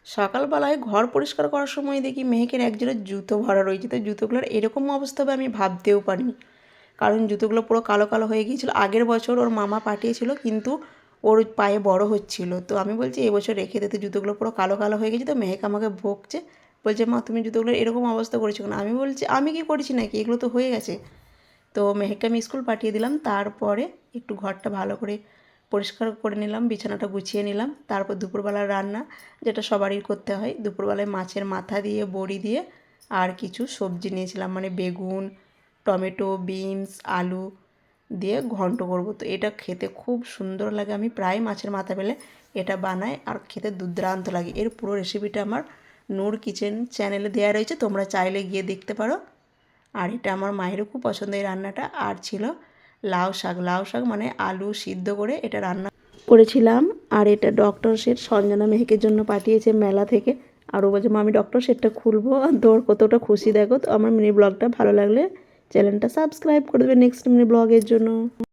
সকালবেলায় ঘর পরিষ্কার করার সময় দেখি মেহেকের একজোড়া জুতো ভরা রয়েছে। তো জুতোগুলোর এরকম অবস্থা হবে আমি ভাবতেও পারিনি, কারণ জুতোগুলো পুরো কালো কালো হয়ে গিয়েছিলো। আগের বছর ওর মামা পাঠিয়েছিল, কিন্তু ওর পায়ে বড় হচ্ছিল। তো আমি বলছি এবছর রেখে দিতে, জুতোগুলো পুরো কালো কালো হয়ে গেছে। তো মেহেক আমাকে বকছে, বলছে মা তুমি জুতোগুলো এরকম অবস্থা করেছো কেন? আমি বলছি আমি কি করেছি নাকি, এগুলো তো হয়ে গেছে। তো মেহেককে আমি স্কুল পাঠিয়ে দিলাম। তারপরে একটু ঘরটা ভালো করে পরিষ্কার করে নিলাম, বিছানাটা গুছিয়ে নিলাম। তারপর দুপুরবেলার রান্না, যেটা সবারই করতে হয়, দুপুরবেলায় মাছের মাথা দিয়ে বড়ি দিয়ে আর কিছু সবজি নিয়েছিলাম, মানে বেগুন, টমেটো, বিনস, আলু দিয়ে ঘন্ট করব। তো এটা খেতে খুব সুন্দর লাগে, আমি প্রায় মাছের মাথা পেলে এটা বানাই আর খেতে দুর্দান্ত লাগে। এর পুরো রেসিপিটা আমার নূর কিচেন চ্যানেলে দেওয়া রয়েছে, তোমরা চাইলে গিয়ে দেখতে পারো। আর এটা আমার মায়েরও খুব পছন্দ এই রান্নাটা। আর ছিল লাউ শাক, লাউ শাক মানে আলু সিদ্ধ করে এটা রান্না করেছিলাম। আর এটা ডক্টর সেট সঞ্জনা মেহেকের জন্য পাঠিয়েছে মেলা থেকে। আর ও বলছে মা আমি ডক্টর সেটটা খুলবো, তোর কতটা খুশি দেখো। তো আমার মিনি ব্লগটা ভালো লাগলে চ্যানেলটা সাবস্ক্রাইব করে দেবে নেক্সট মিনি ব্লগের জন্য।